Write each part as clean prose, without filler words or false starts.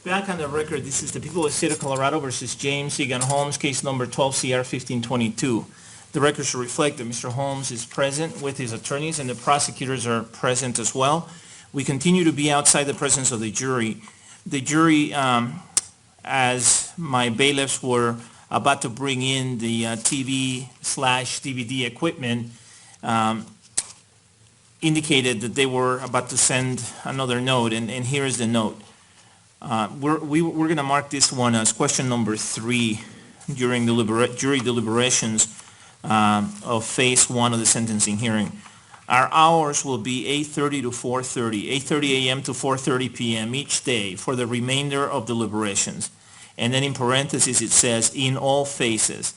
Back on the record, this is the people of the state of Colorado versus James Egan Holmes, case number 12 CR 1522. The record should reflect that Mr. Holmes is present with his attorneys and the prosecutors are present as well. We continue to be outside the presence of the jury. The jury, as my bailiffs were about to bring in the TV/DVD equipment, indicated that they were about to send another note, and here is the note. We're going to mark this one as question number 3 during the jury deliberations of phase 1 of the sentencing hearing. Our hours will be 8:30 to 4:30, 8:30 a.m. to 4:30 p.m. each day for the remainder of deliberations. And then in parentheses it says, in all phases.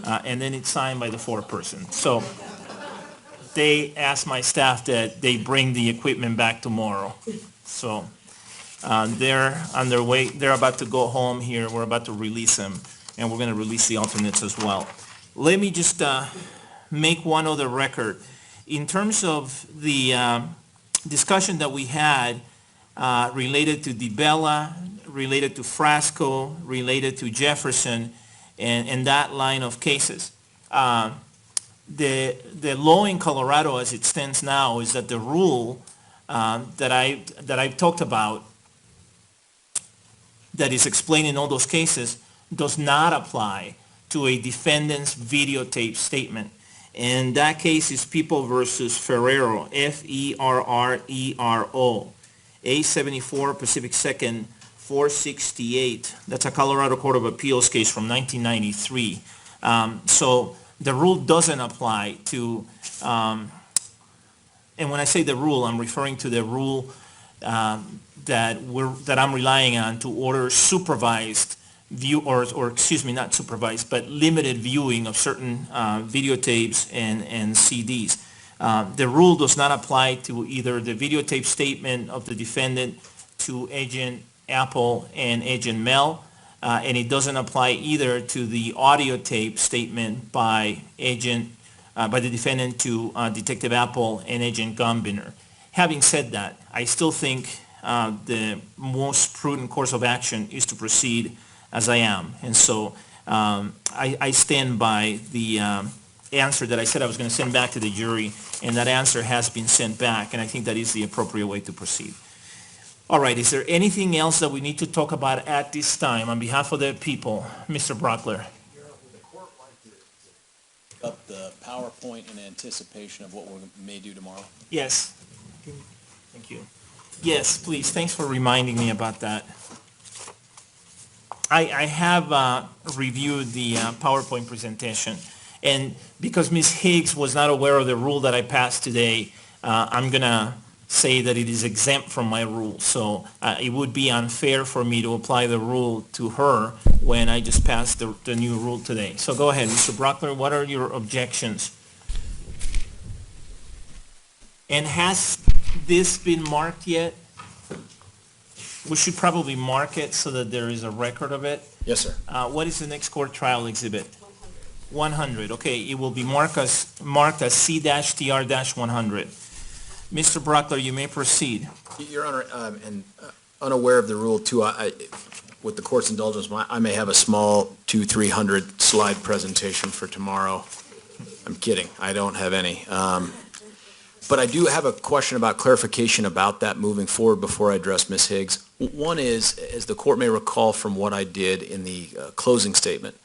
And then it's signed by the foreperson. So they asked my staff that they bring the equipment back tomorrow. So they're on their way. They're about to go home here. We're about to release them, and we're going to release the alternates as well. Let me just make one other record. In terms of the discussion that we had related to DiBella, related to Frasco, related to Jefferson, and that line of cases, the law in Colorado as it stands now is that the rule that I've talked about that is explained in all those cases does not apply to a defendant's videotape statement. And that case is People versus Ferrero, F-E-R-R-E-R-O, A74 Pacific 2nd, 468. That's a Colorado Court of Appeals case from 1993. So the rule doesn't apply to, and when I say the rule, I'm referring to the rule that I'm relying on to order supervised view, or excuse me, not supervised, but limited viewing of certain videotapes and CDs. The rule does not apply to either the videotape statement of the defendant to Agent Apple and Agent Mel, and it doesn't apply either to the audio tape statement by the defendant to Detective Apple and Agent Gombiner. Having said that, I still think the most prudent course of action is to proceed as I am. And so I stand by the answer that I said I was going to send back to the jury, and that answer has been sent back, and I think that is the appropriate way to proceed. All right, is there anything else that we need to talk about at this time on behalf of the people? Mr. Brockler. Would the court like to pick up the PowerPoint in anticipation of what we may do tomorrow? Yes. Thank you. Yes, please. Thanks for reminding me about that. I have reviewed the PowerPoint presentation, and because Ms. Higgs was not aware of the rule that I passed today, I'm going to say that it is exempt from my rule. So it would be unfair for me to apply the rule to her when I just passed the new rule today. So go ahead, Mr. Brockler, what are your objections? And has this been marked yet? We should probably mark it so that there is a record of it. Yes, sir. What is the next court trial exhibit? 100. Okay, it will be marked as C-TR-100. Mr. Brockler, you may proceed. Your Honor, and unaware of the rule too, with the court's indulgence, I may have a small 200-300 slide presentation for tomorrow. I'm kidding. I don't have any. But I do have a question about clarification about that moving forward before I address Ms. Higgs. One is, as the court may recall from what I did in the closing statement,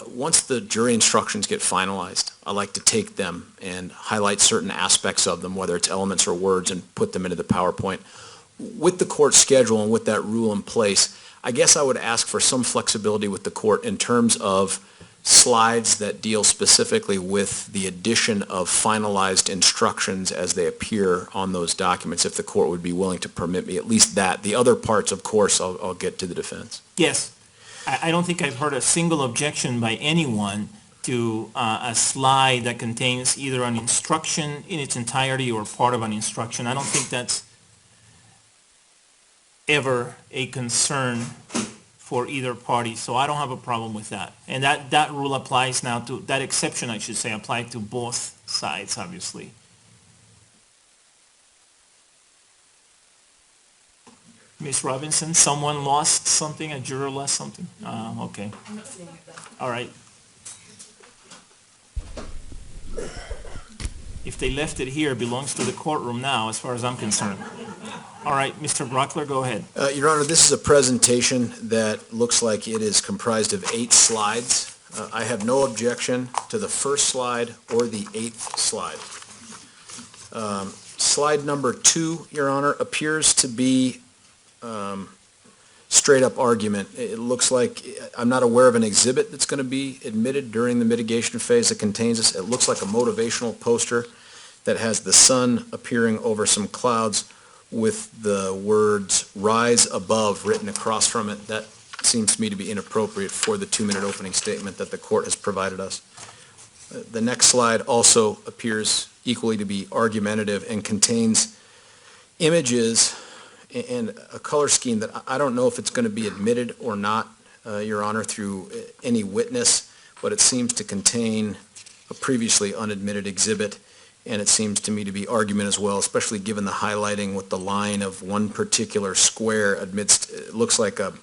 once the jury instructions get finalized, I like to take them and highlight certain aspects of them, whether it's elements or words, and put them into the PowerPoint. With the court schedule and with that rule in place, I guess I would ask for some flexibility with the court in terms of slides that deal specifically with the addition of finalized instructions as they appear on those documents, if the court would be willing to permit me at least that. The other parts, of course, I'll get to the defense. Yes. I don't think I've heard a single objection by anyone to a slide that contains either an instruction in its entirety or part of an instruction. I don't think that's ever a concern for either party, so I don't have a problem with that. And that rule applies now to, that exception I should say, applied to both sides, obviously. Ms. Robinson, someone lost something, a juror lost something? Okay. All right. If they left it here, it belongs to the courtroom now, as far as I'm concerned. All right, Mr. Brockler, go ahead. Your Honor, this is a presentation that looks like it is comprised of 8 slides. I have no objection to the first slide or the 8th slide. Slide number 2, Your Honor, appears to be straight-up argument. It looks like, I'm not aware of an exhibit that's going to be admitted during the mitigation phase that contains this. It looks like a motivational poster that has the sun appearing over some clouds with the words "rise above" written across from it. That seems to me to be inappropriate for the 2-minute opening statement that the court has provided us. The next slide also appears equally to be argumentative and contains images and a color scheme that I don't know if it's going to be admitted or not, Your Honor, through any witness, but it seems to contain a previously unadmitted exhibit, and it seems to me to be argument as well, especially given the highlighting with the line of one particular square amidst, it looks like a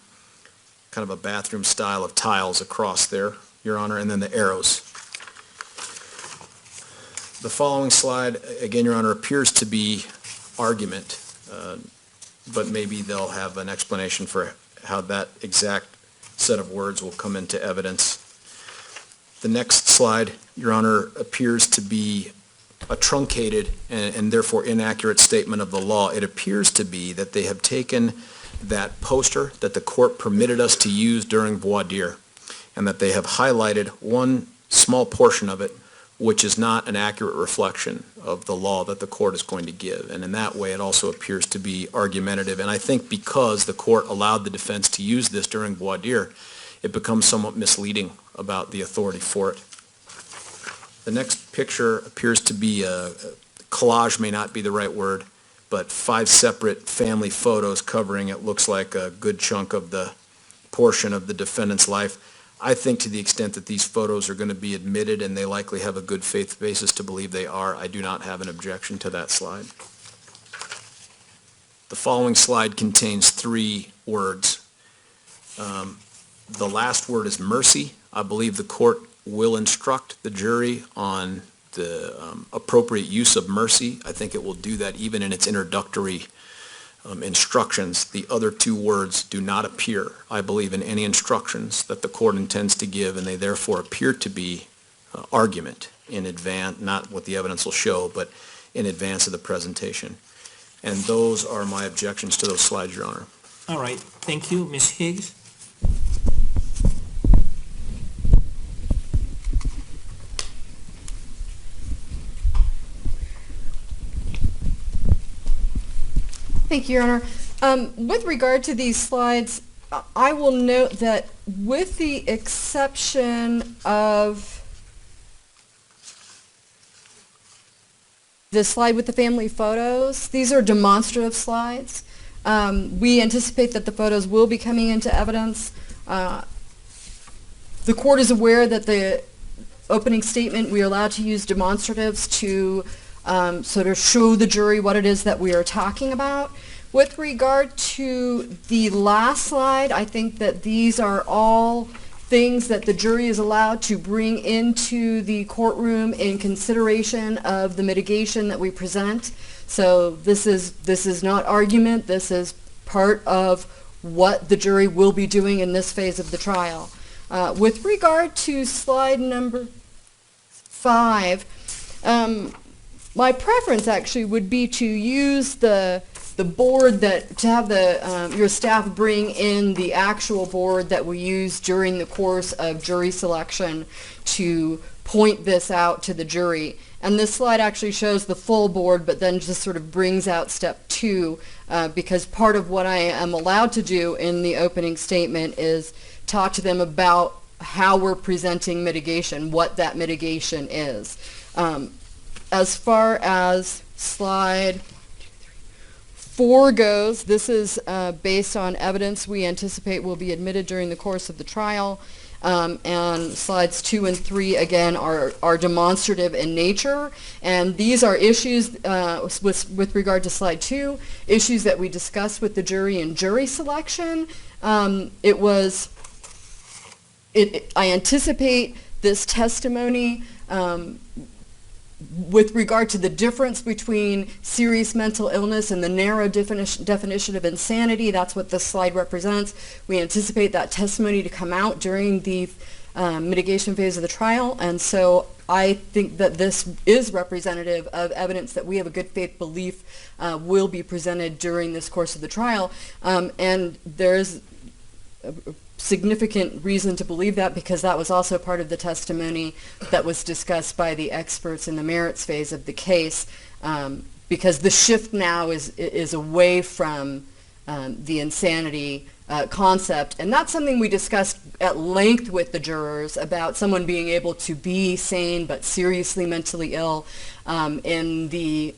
kind of a bathroom style of tiles across there, Your Honor, and then the arrows. The following slide, again, Your Honor, appears to be argument, but maybe they'll have an explanation for how that exact set of words will come into evidence. The next slide, Your Honor, appears to be a truncated and therefore inaccurate statement of the law. It appears to be that they have taken that poster that the court permitted us to use during voir dire, and that they have highlighted one small portion of it which is not an accurate reflection of the law that the court is going to give. And in that way, it also appears to be argumentative. And I think because the court allowed the defense to use this during voir dire, it becomes somewhat misleading about the authority for it. The next picture appears to be collage, may not be the right word, but 5 separate family photos covering, it looks like, a good chunk of the portion of the defendant's life. I think to the extent that these photos are going to be admitted, and they likely have a good faith basis to believe they are, I do not have an objection to that slide. The following slide contains 3 words. The last word is mercy. I believe the court will instruct the jury on the appropriate use of mercy. I think it will do that even in its introductory instructions. The other 2 words do not appear, I believe, in any instructions that the court intends to give, and they therefore appear to be argument in advance, not what the evidence will show, but in advance of the presentation. And those are my objections to those slides, Your Honor. All right, thank you. Ms. Higgs? Thank you, Your Honor. With regard to these slides, I will note that with the exception of the slide with the family photos, these are demonstrative slides. We anticipate that the photos will be coming into evidence. The court is aware that the opening statement, we are allowed to use demonstratives to sort of show the jury what it is that we are talking about. With regard to the last slide, I think that these are all things that the jury is allowed to bring into the courtroom in consideration of the mitigation that we present. So this is not argument. This is part of what the jury will be doing in this phase of the trial. With regard to slide number 5, my preference actually would be to use the board to have your staff bring in the actual board that we use during the course of jury selection to point this out to the jury. And this slide actually shows the full board, but then just sort of brings out step 2, because part of what I am allowed to do in the opening statement is talk to them about how we're presenting mitigation, what that mitigation is. As far as slide 4 goes, this is based on evidence we anticipate will be admitted during the course of the trial. And slides 2 and 3, again, are demonstrative in nature. And these are issues, with regard to slide 2, issues that we discussed with the jury in jury selection. I anticipate this testimony with regard to the difference between serious mental illness and the narrow definition of insanity. That's what this slide represents. We anticipate that testimony to come out during the mitigation phase of the trial, and so I think that this is representative of evidence that we have a good faith belief will be presented during this course of the trial, and there's significant reason to believe that because that was also part of the testimony that was discussed by the experts in the merits phase of the case, because the shift now is away from the insanity concept, and that's something we discussed at length with the jurors about someone being able to be sane but seriously mentally ill in the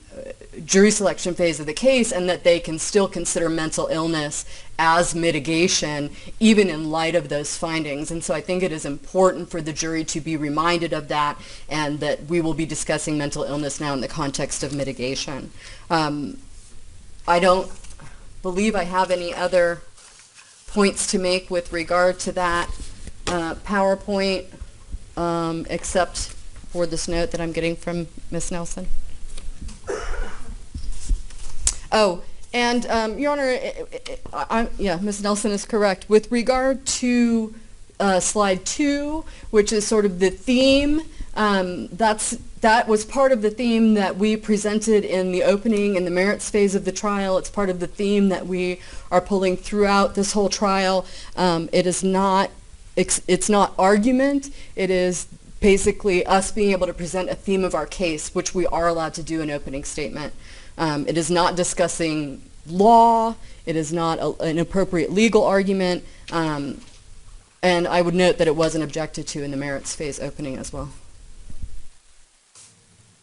jury selection phase of the case, and that they can still consider mental illness as mitigation even in light of those findings. And so I think it is important for the jury to be reminded of that, and that we will be discussing mental illness now in the context of mitigation. I don't believe I have any other points to make with regard to that PowerPoint, except for this note that I'm getting from Ms. Nelson. Oh, and Your Honor, yeah, Ms. Nelson is correct. With regard to slide 2, which is sort of the theme, that was part of the theme that we presented in the opening in the merits phase of the trial. It's part of the theme that we are pulling throughout this whole trial. It's not argument. It is basically us being able to present a theme of our case, which we are allowed to do in opening statement. It is not discussing law. It is not an appropriate legal argument. And I would note that it wasn't objected to in the merits phase opening as well.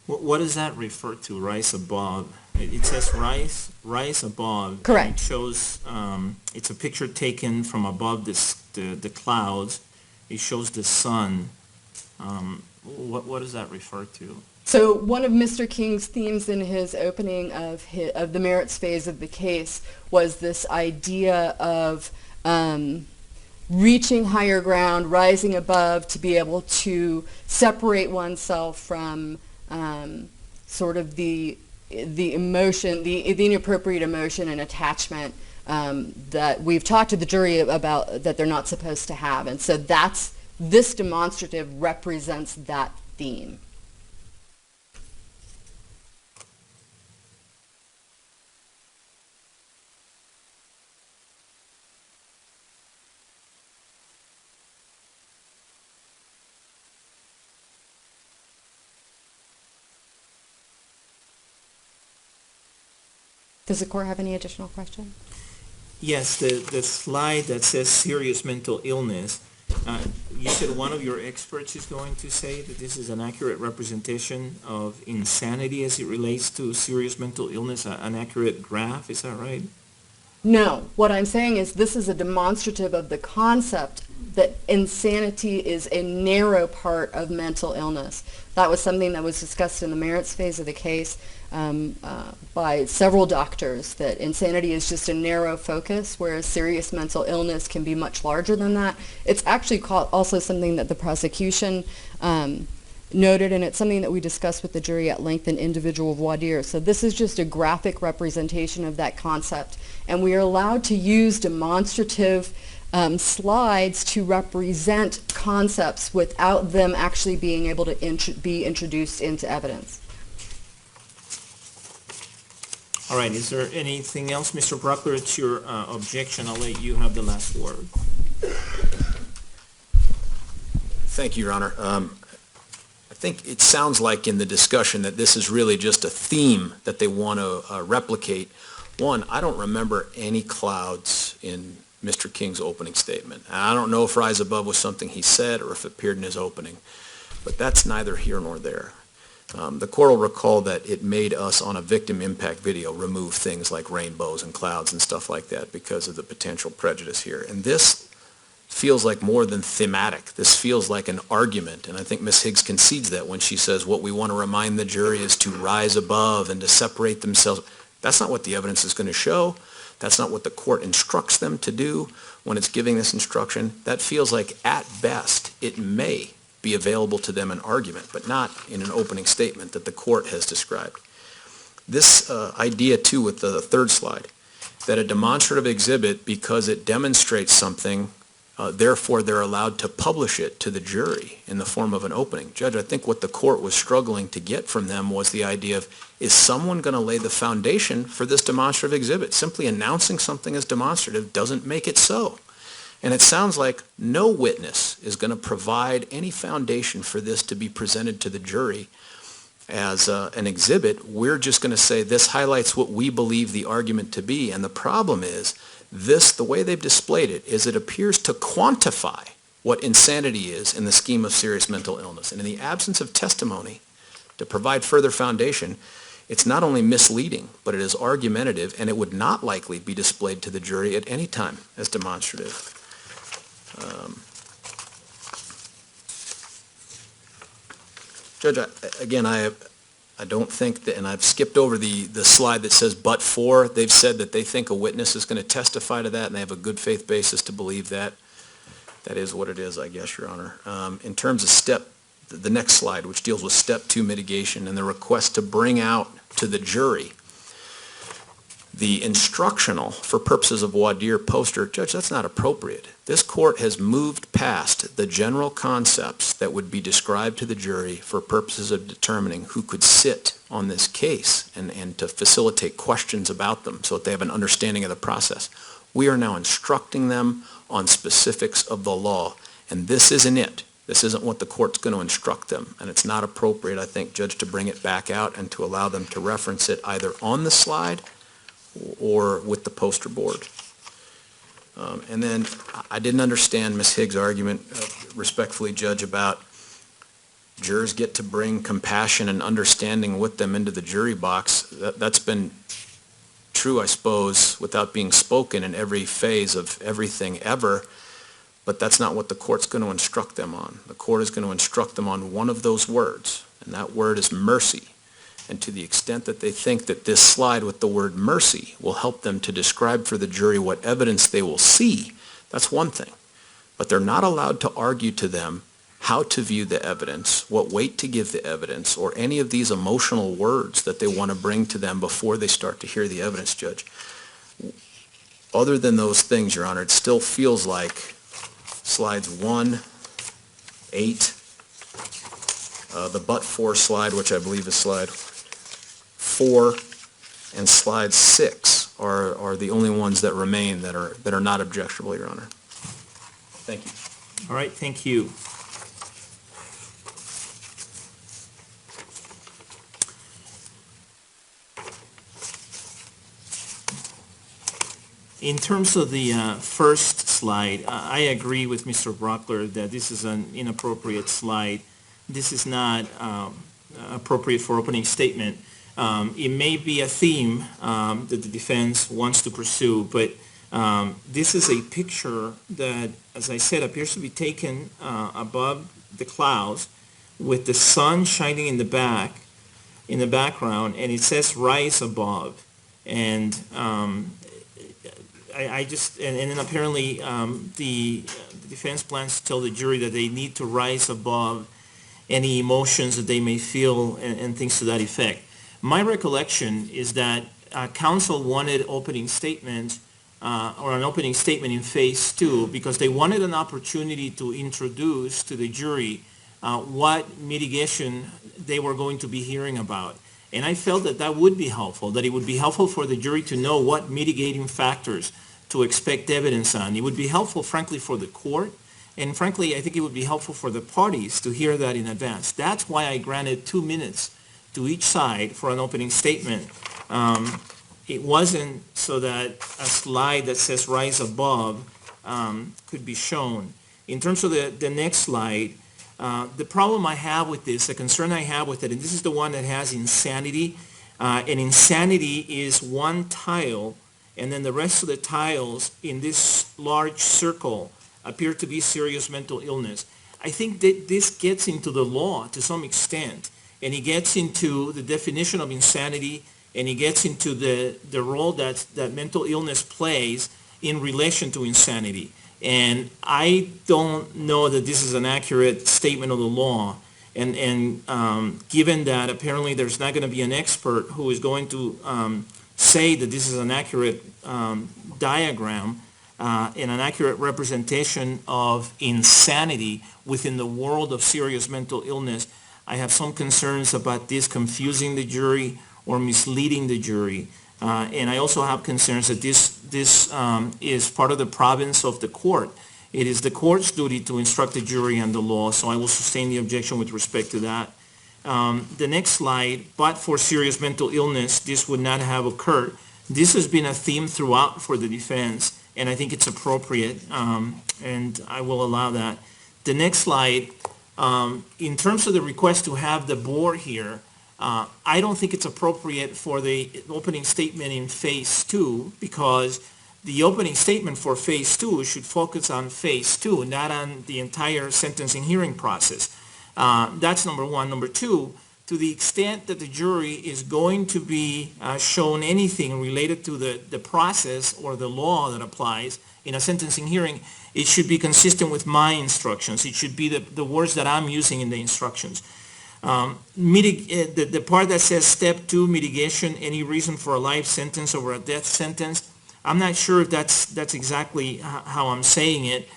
What does that refer to, rise above? It says rise above. Correct. And it shows, it's a picture taken from above the clouds. It shows the sun. What does that refer to? So one of Mr. King's themes in his opening of the merits phase of the case was this idea of reaching higher ground, rising above, to be able to separate oneself from sort of the emotion, the inappropriate emotion and attachment that we've talked to the jury about that they're not supposed to have. And so this demonstrative represents that theme. Does the court have any additional questions? Yes, the slide that says serious mental illness, you said one of your experts is going to say that this is an accurate representation of insanity as it relates to serious mental illness, an accurate graph, is that right? No, what I'm saying is this is a demonstrative of the concept that insanity is a narrow part of mental illness. That was something that was discussed in the merits phase of the case by several doctors, that insanity is just a narrow focus, whereas serious mental illness can be much larger than that. It's actually also something that the prosecution noted, and it's something that we discussed with the jury at length in individual voir dire. So this is just a graphic representation of that concept, and we are allowed to use demonstrative slides to represent concepts without them actually being able to be introduced into evidence. All right, is there anything else? Mr. Brockler, it's your objection. I'll let you have the last word. Thank you, Your Honor. I think it sounds like in the discussion that this is really just a theme that they want to replicate. One, I don't remember any clouds in Mr. King's opening statement. I don't know if rise above was something he said or if it appeared in his opening, but that's neither here nor there. The court will recall that it made us, on a victim impact video, remove things like rainbows and clouds and stuff like that because of the potential prejudice here. And this feels like more than thematic. This feels like an argument, and I think Ms. Higgs concedes that when she says what we want to remind the jury is to rise above and to separate themselves. That's not what the evidence is going to show. That's not what the court instructs them to do when it's giving this instruction. That feels like, at best, it may be available to them in argument, but not in an opening statement that the court has described. This idea, too, with the third slide, that a demonstrative exhibit, because it demonstrates something, therefore they're allowed to publish it to the jury in the form of an opening. Judge, I think what the court was struggling to get from them was the idea of, is someone going to lay the foundation for this demonstrative exhibit? Simply announcing something as demonstrative doesn't make it so. And it sounds like no witness is going to provide any foundation for this to be presented to the jury as an exhibit. We're just going to say this highlights what we believe the argument to be. And the problem is, this, the way they've displayed it, is it appears to quantify what insanity is in the scheme of serious mental illness. And in the absence of testimony to provide further foundation, it's not only misleading, but it is argumentative, and it would not likely be displayed to the jury at any time as demonstrative. Judge, I don't think that, and I've skipped over the slide that says but for. They've said that they think a witness is going to testify to that, and they have a good faith basis to believe that. That is what it is, I guess, Your Honor. In terms of the next slide, which deals with step 2 mitigation and the request to bring out to the jury the instructional, for purposes of voir dire poster, Judge, that's not appropriate. This court has moved past the general concepts that would be described to the jury for purposes of determining who could sit on this case and to facilitate questions about them so that they have an understanding of the process. We are now instructing them on specifics of the law, and this isn't it. This isn't what the court's going to instruct them, and it's not appropriate, I think, Judge, to bring it back out and to allow them to reference it either on the slide or with the poster board. And then I didn't understand Ms. Higgs' argument, respectfully, Judge, about jurors get to bring compassion and understanding with them into the jury box. That's been true, I suppose, without being spoken in every phase of everything ever, but that's not what the court's going to instruct them on. The court is going to instruct them on one of those words, and that word is mercy. And to the extent that they think that this slide with the word mercy will help them to describe for the jury what evidence they will see, that's one thing. But they're not allowed to argue to them how to view the evidence, what weight to give the evidence, or any of these emotional words that they want to bring to them before they start to hear the evidence, Judge. Other than those things, Your Honor, it still feels like slides 1, 8, the but-for slide, which I believe is slide 4, and slide 6 are the only ones that remain that are not objectionable, Your Honor. Thank you. All right, thank you. In terms of the first slide, I agree with Mr. Brockler that this is an inappropriate slide. This is not appropriate for opening statement. It may be a theme that the defense wants to pursue, but this is a picture that, as I said, appears to be taken above the clouds with the sun shining in the background, and it says rise above. And and then apparently the defense plans to tell the jury that they need to rise above any emotions that they may feel and things to that effect. My recollection is that counsel wanted opening statement or an opening statement in phase 2 because they wanted an opportunity to introduce to the jury what mitigation they were going to be hearing about. And I felt that that would be helpful, that it would be helpful for the jury to know what mitigating factors to expect evidence on. It would be helpful, frankly, for the court, and frankly, I think it would be helpful for the parties to hear that in advance. That's why I granted 2 minutes to each side for an opening statement. It wasn't so that a slide that says rise above could be shown. In terms of the next slide, the problem I have with this, the concern I have with it, and this is the one that has insanity, and insanity is one tile, and then the rest of the tiles in this large circle appear to be serious mental illness. I think that this gets into the law to some extent, and it gets into the definition of insanity, and it gets into the role that mental illness plays in relation to insanity. And I don't know that this is an accurate statement of the law. And given that apparently there's not going to be an expert who is going to say that this is an accurate diagram and an accurate representation of insanity within the world of serious mental illness, I have some concerns about this confusing the jury or misleading the jury. And I also have concerns that this is part of the province of the court. It is the court's duty to instruct the jury on the law, so I will sustain the objection with respect to that. The next slide, but for serious mental illness, this would not have occurred. This has been a theme throughout for the defense, and I think it's appropriate, and I will allow that. The next slide, in terms of the request to have the board here, I don't think it's appropriate for the opening statement in phase 2, because the opening statement for phase 2 should focus on phase 2, not on the entire sentencing hearing process. That's number one. Number two, to the extent that the jury is going to be shown anything related to the process or the law that applies in a sentencing hearing, it should be consistent with my instructions. It should be the words that I'm using in the instructions. The part that says step 2, mitigation, any reason for a life sentence over a death sentence, I'm not sure if that's exactly how I'm saying it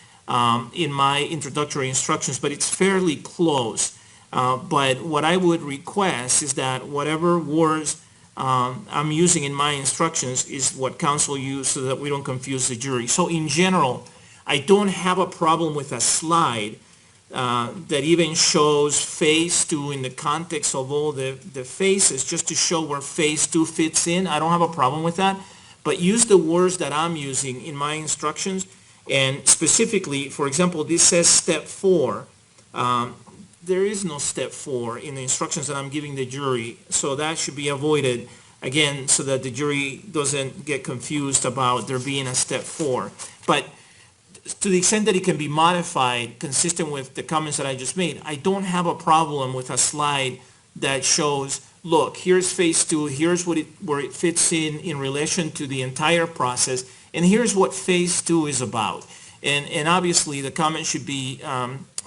in my introductory instructions, but it's fairly close. But what I would request is that whatever words I'm using in my instructions is what counsel used so that we don't confuse the jury. So in general, I don't have a problem with a slide that even shows phase 2 in the context of all the phases, just to show where phase 2 fits in. I don't have a problem with that. But use the words that I'm using in my instructions. And specifically, for example, this says step 4. There is no step 4 in the instructions that I'm giving the jury. So that should be avoided, again, so that the jury doesn't get confused about there being a step 4. But to the extent that it can be modified consistent with the comments that I just made, I don't have a problem with a slide that shows, look, here's phase 2, here's where it fits in relation to the entire process, and here's what phase 2 is about. And obviously the comment should be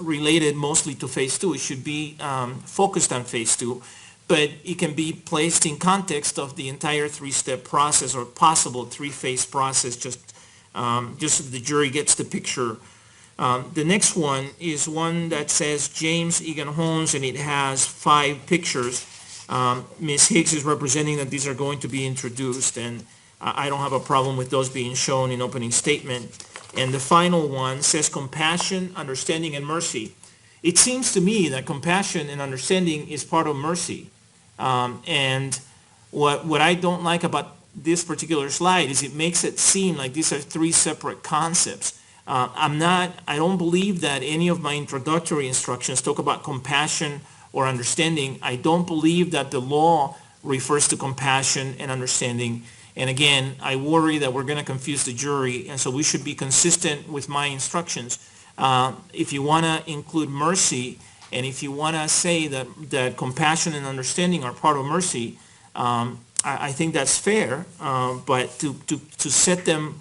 related mostly to phase 2. It should be focused on phase 2, but it can be placed in context of the entire 3-step process or possible 3-phase process, just so the jury gets the picture. The next one is one that says James Egan Holmes, and it has 5 pictures. Ms. Higgs is representing that these are going to be introduced, and I don't have a problem with those being shown in opening statement. And the final one says compassion, understanding, and mercy. It seems to me that compassion and understanding is part of mercy. And what I don't like about this particular slide is it makes it seem like these are 3 separate concepts. I don't believe that any of my introductory instructions talk about compassion or understanding. I don't believe that the law refers to compassion and understanding. And again, I worry that we're going to confuse the jury, and so we should be consistent with my instructions. If you want to include mercy, and if you want to say that compassion and understanding are part of mercy, I think that's fair. But to set them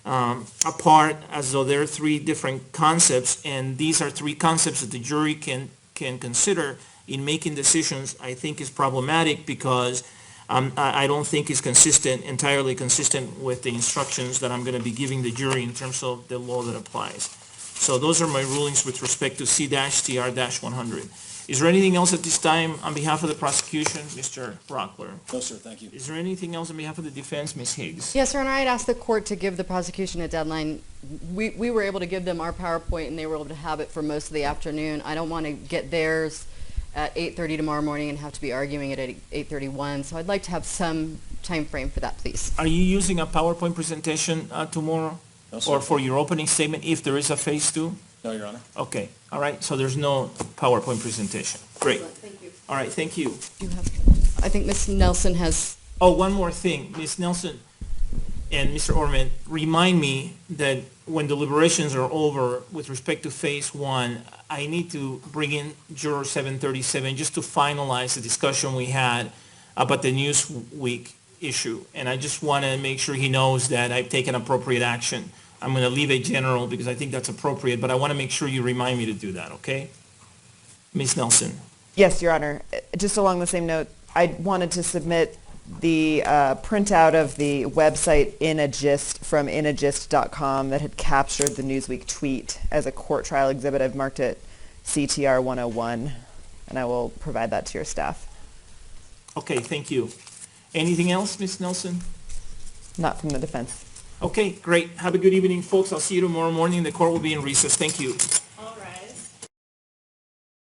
apart as though they're 3 different concepts, and these are 3 concepts that the jury can consider in making decisions, I think is problematic, because I don't think it's entirely consistent with the instructions that I'm going to be giving the jury in terms of the law that applies. So those are my rulings with respect to C-TR-100. Is there anything else at this time on behalf of the prosecution, Mr. Brockler? No, sir, thank you. Is there anything else on behalf of the defense, Ms. Higgs? Yes, Your Honor, I'd asked the court to give the prosecution a deadline. We were able to give them our PowerPoint, and they were able to have it for most of the afternoon. I don't want to get theirs at 8:30 tomorrow morning and have to be arguing it at 8:31, so I'd like to have some time frame for that, please. Are you using a PowerPoint presentation tomorrow? No, sir. Or for your opening statement, if there is a phase 2? No, Your Honor. Okay, all right, so there's no PowerPoint presentation. Great. Thank you. All right, thank you. I think Ms. Nelson has... Oh, one more thing. Ms. Nelson and Mr. Orman, remind me that when deliberations are over with respect to phase one, I need to bring in juror 737 just to finalize the discussion we had about the Newsweek issue. And I just want to make sure he knows that I've taken appropriate action. I'm going to leave it general because I think that's appropriate, but I want to make sure you remind me to do that, okay? Ms. Nelson. Yes, Your Honor. Just along the same note, I wanted to submit the printout of the website Inagist from inagist.com that had captured the Newsweek tweet as a court trial exhibit. I've marked it CTR 101, and I will provide that to your staff. Okay, thank you. Anything else, Ms. Nelson? Not from the defense. Okay, great. Have a good evening, folks. I'll see you tomorrow morning. The court will be in recess. Thank you.